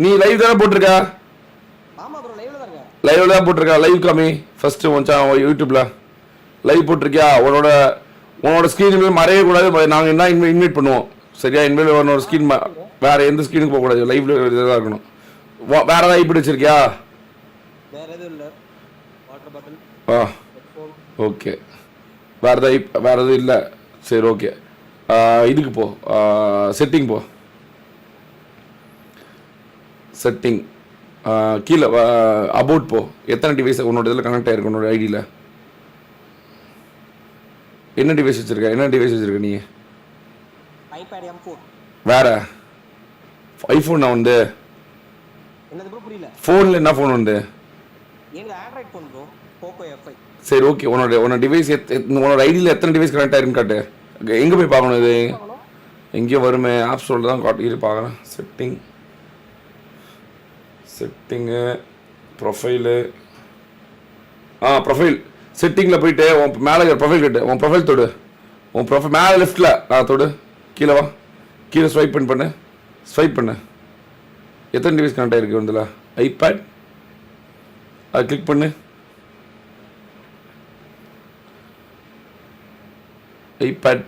நீ லைவ் தானே போட்டிருக்கா? ஆமா ப்ரோ லைவ்ல தான் இருக்கேன். லைவ்ல தான் போட்டிருக்கா. லைவ் காமி ஃபர்ஸ்ட் மச்சான் யூடியூப்ல லைவ் போட்டிருக்கியா? உன்னோட ஸ்க்ரீன் மறைய கூடாது. நாங்கள் என்ன இன்வைட் பண்ணுவோம் சரியா? இனிமேல் உன்னோட ஸ்க்ரீன் வேற எந்த ஸ்க்ரீனுக்கு போகக்கூடாது. லைவ்ல இதாக இருக்கணும். வேற ஏதாவது இப்படி வச்சிருக்கியா? வேற எதுவும் இல்ல. Water bottle. ஆ ஓகே. வேற எதுவும் இல்லை. சரி ஓகே. இதுக்கு போ. செட்டிங் போ. செட்டிங் கீழே அபவுட் போ. எத்தனை டிவைஸ் உன்னோட இதில் கனெக்ட் ஆகிருக்கு? உன்னோட ஐடியில் என்ன டிவைஸ் வச்சுருக்க நீ? IPad M4. வேற ஐஃபோன் வந்து என்னது ப்ரோ புரியல? ஃபோனில் என்ன ஃபோன் வந்து? எனக்கு Android phone bro, Poco F5. சரி ஓகே. உன்னோட டிவைஸ் உன்னோட ஐடியில் எத்தனை டிவைஸ் கனெக்ட் ஆகிருக்குன்னு காட்டு. எங்கே போய் பார்க்கணும்? இது எங்கேயோ வருமே. ஆப் ஸ்டோரில் தான் காட்டி பார்க்குறேன். Setting profile. ப்ரொஃபைல் செட்டிங்கில் போயிட்டு உன் மேலே ப்ரொஃபைல் கட்டு. உன் ப்ரொஃபைல் தொடு. உன் ப்ரொஃபைல் மேலே லெஃப்ட்டில் தொடு. கீழே வா. கீழே ஸ்வைப் பண்ணு. எத்தனை டிவைஸ் கனெக்ட் ஆகிருக்கு இதில்? ஐபேட். அது கிளிக் பண்ணு. IPad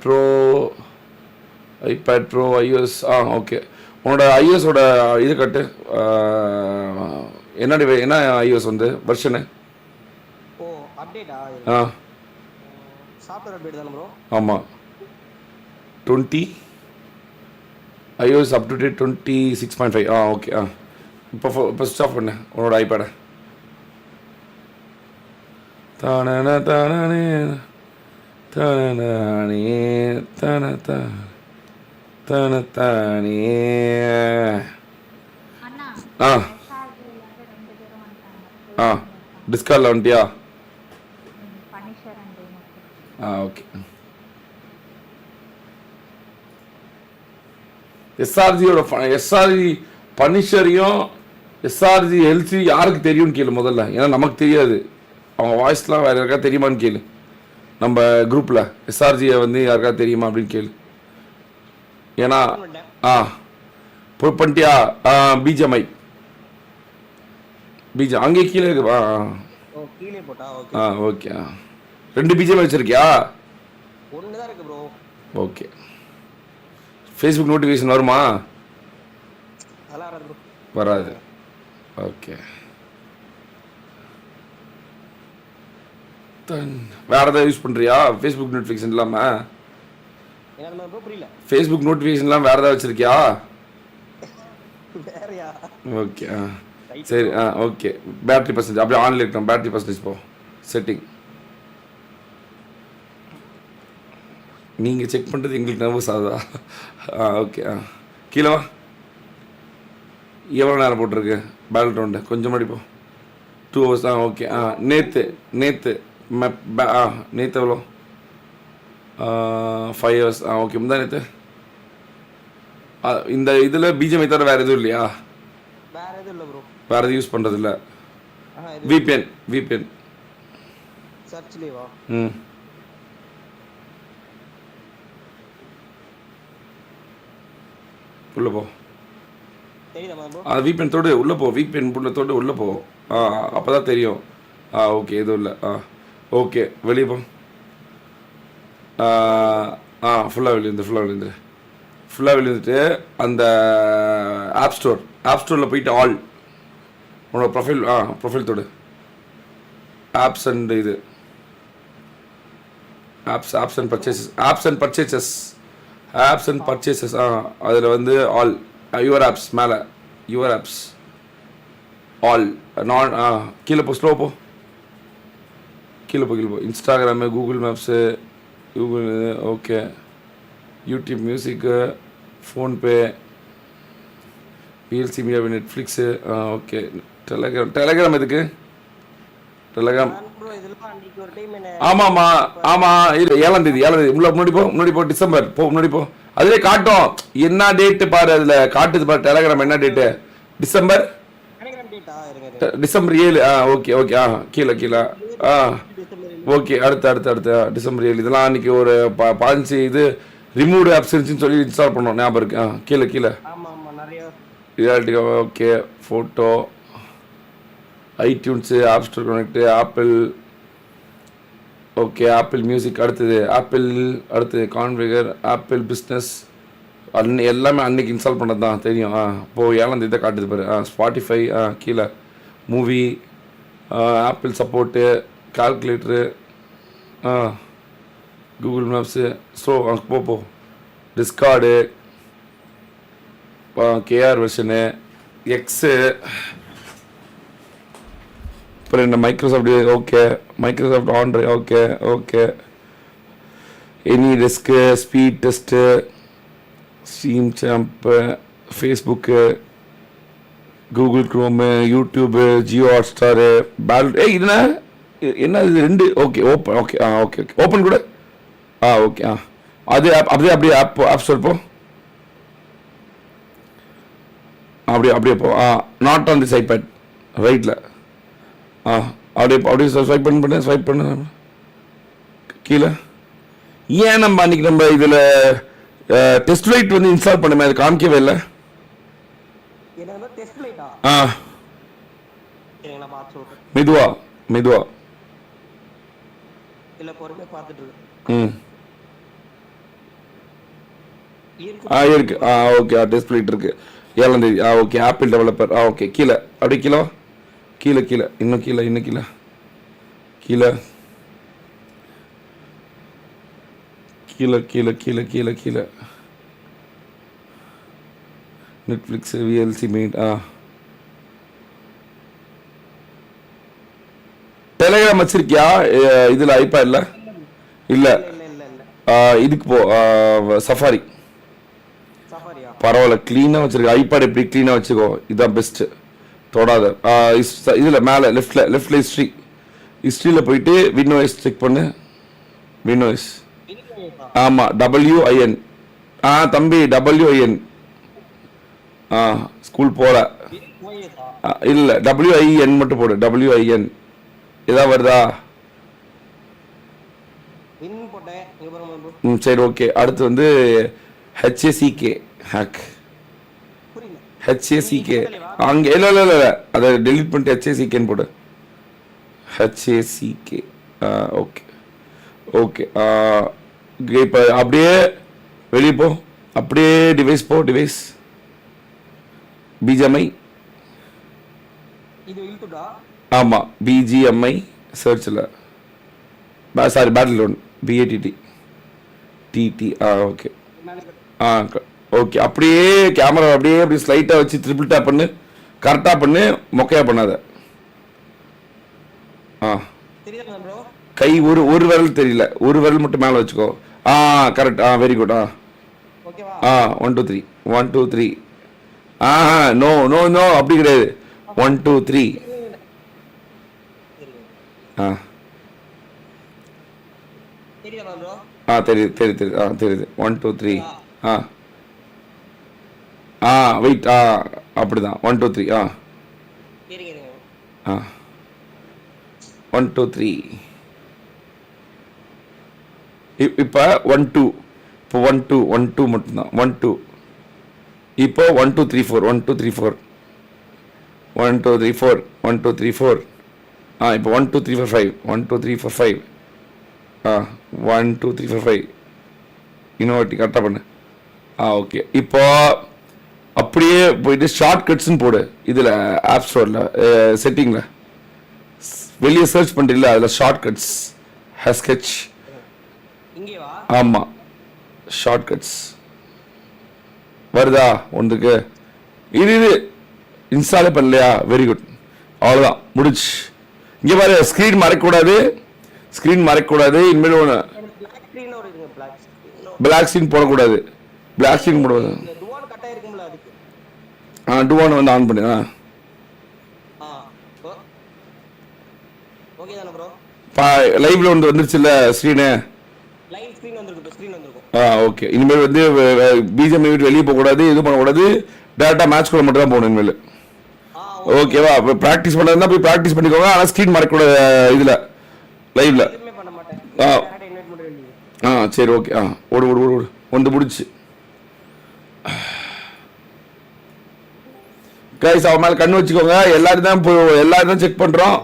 bro iOS. ஓகே. உன்னோட iOS-ஓட இது கட்டு. என்ன iOS வந்து வெர்ஷனு? ஓ அப்டேட்டா? சாஃப்ட்வேர் அப்டேட் தான ப்ரோ? ஆமாம் 20 iOS up to date 26.5. Okay. இப்போ ஸ்விட்ச் ஆஃப் பண்ணு உன்னோட ஐபேடை. தானே தானே தானே தானே தானே. டிஸ்கார்டில் வந்துட்டியா? ஓகே. எஸ்ஆர்ஜி பனிஷரையும் எஸ்ஆர்ஜி எல்சி யாருக்கு தெரியும்னு கேளு முதல்ல. ஏன்னா நமக்கு தெரியாது. அவங்க வாய்ஸ்லாம் வேறு யாருக்கா தெரியுமான்னு கேளு. நம்ம குரூப்பில் எஸ்ஆர்ஜியை வந்து யாருக்கா தெரியுமா அப்படின்னு கேளு. ஏன்னா பண்ணிட்டியா? பிஜிஎம்ஐ அங்கே கீழே இருக்கு. ஓகே. 2 பிஜிஎம்ஐ வச்சிருக்கியா? ஒன்று தான் இருக்கு ப்ரோ. ஓகே. ஃபேஸ்புக் நோட்டிஃபிகேஷன் வருமா? வராது. ஓகே. வேற ஏதாவது யூஸ் பண்ணுறியா ஃபேஸ்புக் நோட்டிஃபிகேஷன் இல்லாமல்? ஃபேஸ்புக் நோட்டிஃபிகேஷன்லாம் வேறு ஏதாவது வச்சுருக்கியா? ஓகே. சரி. ஓகே. பேட்டரி பர்சன்டேஜ் அப்படியே ஆன்லைன் இருக்கணும். பேட்டரி பர்சன்டேஜ் போ. செட்டிங் நீங்கள் செக் பண்ணுறது எங்களுக்கு நர்வஸ் ஆகுதா? ஓகே. கீழே வா. எவ்வளோ நேரம் போட்டிருக்கு பேட்டில் ரவுண்டு? கொஞ்சம் முன்னாடி போ. 2 hours. ஓகே. நேற்று எவ்வளோ? 5 hours. ஓகே. முந்தா நேற்று இந்த இதில் பிஜிஎம்ஐ தவிர வேறு எதுவும் இல்லையா? வேறு எதுவும் யூஸ் பண்ணுறது இல்லை? விபிஎன் உள்ள போ. விபிஎன் தோடு உள்ளே போ. விபிஎன் தோடு உள்ளே போ. அப்போ தான் தெரியும். ஓகே. எதுவும் இல்லை. ஓகே. வெளியே போ. ஃபுல்லாக வெளியே வந்துட்டு அந்த ஆப் ஸ்டோரில் போயிட்டு ஆல் உன்னோட ப்ரொஃபைல் தொடு. ஆப்ஸ் அண்ட் இது ஆப்ஸ் அண்ட் பர்ச்சேசஸ். அதில் வந்து ஆல் யுவர் ஆப்ஸ் மேலே யுவர் ஆப்ஸ் ஆல் நான் கீழே போ. ஸ்லோ போ. கீழே போ. Instagram, Google Maps, Google. Okay. YouTube Music, PhonePe, VLC media, Netflix. Okay. Telegram எதுக்கு? டெலகிராம் ஆமாம். இது 7ஆம் தேதி முன்னாடி போ. டிசம்பர் போ. முன்னாடி போ. அதிலே காட்டும் என்ன டேட்டு பாரு. அதில் காட்டுது பாரு டெலகிராம் என்ன டேட்டு. டிசம்பர் 7. ஓகே. கீழே. ஓகே. அடுத்த டிசம்பர் 7. இதெல்லாம் அன்றைக்கி ஒரு 15 இது ரிமூவ்டு ஆப்ஸ் இருந்துச்சுன்னு சொல்லி இன்ஸ்டால் பண்ணோம். ஞாபகம் இருக்கு. கீழே. Reality okay. Photo, iTunes, App Store connect, Apple okay. Apple Music அடுத்தது, ஆப்பிள் அடுத்தது கான்ஃபிகர், ஆப்பிள் பிஸ்னஸ் எல்லாமே அன்றைக்கி இன்ஸ்டால் பண்ணது தான் தெரியும். இப்போது 7ஆம் தேதி காட்டுது பாரு. ஸ்பாட்டிஃபை கீழே movie, Apple support, calculator, Google Maps. So போ டிஸ்கார்டு, கேஆர் வெர்ஷனு, எக்ஸு, அப்புறம் என்ன Microsoft okay. Microsoft Android okay okay. AnyDesk, speed test, Steam champ, Facebook, Google Chrome, YouTube, Jio Hotstar, இதுனா என்ன இது 2 okay. Open okay. Okay okay. Open கூட okay. அது அப்படியே app store போ. அப்படியே போ. நாட் ஆன் திஸ் ஐபேட் ரைட்டில். அப்படியே ஸ்வைப் பண்ணு கீழே. ஏன் நம்ம அன்றைக்கி நம்ம இதில் டெஸ்ட் லைட் வந்து இன்ஸ்டால் பண்ணுமே, அது காமிக்கவே இல்லை. மெதுவா இருக்கு. ஓகே. டெஸ்ட் லைட் இருக்கு. 7ஆம் தேதி. ஓகே. Apple developer. ஓகே. கீழே அப்படியே கீழே இன்னும் கீழே நெட்ஃப்ளிக்ஸ், விஎல்சி மீட். டெலிகிராம் வச்சிருக்கியா இதில் ஐபேட்ல? இல்லை. இதுக்கு போ சஃபாரி. பரவாயில்ல, க்ளீனாக வச்சிருக்க. ஐபேட் எப்படி க்ளீனாக வச்சுக்கோ, இதுதான் பெஸ்ட்டு. தொடாத. இதில் மேலே லெஃப்டில் ஹிஸ்ட்ரியில் போயிட்டு விண்டோஸ் செக் பண்ணு. விண்டோஸ் ஆமாம். WIN. தம்பி WIN. ஸ்கூல் போகல. இல்லை WIN மட்டும் போடு. WIN ஏதாவது வருதா? சரி ஓகே. அடுத்து வந்து HACK ஹேக். HACK அங்கே இல்லை அதை டெலிட் பண்ணிட்டு HACKன்னு போடு. HACK okay okay. இப்போ அப்படியே வெளியே போ. அப்படியே டிவைஸ் போ. Device BGMI. ஆமாம் BGMI சர்ச்சில். Sorry battle loan BATT TT. Okay okay. அப்படியே கேமரா அப்படியே ஸ்லைட்டாக வச்சு ட்ரிபிள் டேப் பண்ணு. கரெக்டாக பண்ணு, மொக்கையாக பண்ணாத. கை ஒரு விரல் தெரியல, ஒரு விரல் மட்டும் மேலே வச்சுக்கோ. கரெக்ட். Very good. 1 2 3 1 2 3. நோ அப்படி கிடையாது. 1 2 3. தெரியுது. 1 2 3. வெயிட். அப்படிதான். 1 2 3. 1 2 3. இப்போ 1 2. இப்போ 1 2 மட்டும்தான். 1 2. இப்போ 1 2 3 4. 1 2 3 4. 1 2 3 4. 1 2 3 4. இப்போ 1 2 3 4 5. 1 2 3 4 5. 1 2 3 4 5. இன்னொரு கரெக்டாக பண்ணு. ஓகே. இப்போ அப்படியே போயிட்டு ஷார்ட் கட்ஸ்ன்னு போடு. இதில் ஆப் ஸ்டோரில் செட்டிங்கில் வெளியே சர்ச் பண்ணுறீங்களா, அதில் ஷார்ட் கட்ஸ் ஹஸ்கெச். ஆமாம் ஷார்ட் கட்ஸ் வருதா ஒன்றுக்கு? இது இன்ஸ்டாலே பண்ணலையா? Very good. அவ்வளோதான், முடிச்சு. இங்கே பாரு, ஸ்க்ரீன் மறைக்கக்கூடாது. இனிமேல் ஒன்று பிளாக் ஸ்க்ரீன் போடக்கூடாது. பிளாக் ஸ்க்ரீன் போடக்கூடாது. டுவான் வந்து ஆன் பண்ணு. லைவ்ல வந்து வந்துருச்சுல்ல ஸ்க்ரீனு. ஓகே. இனிமேல் வந்து பிஜிஎம் விட்டு வெளியே போகக்கூடாது, இது பண்ணக்கூடாது. டேரக்டா மேட்ச் கூட மட்டும் தான் போகணும் இனிமேல். ஓகேவா? இப்போ ப்ராக்டிஸ் பண்ணுறதுனா போய் ப்ராக்டிஸ் பண்ணிக்கோங்க. ஆனால் ஸ்க்ரீன் மறைக்கூடாது இதில் லைவ்ல. சரி ஓகே. ஓடு வந்து முடிச்சு. கைஸ் அவன் மேலே கண்ணு வச்சுக்கோங்க. எல்லாரும் தான் செக் பண்ணுறோம்.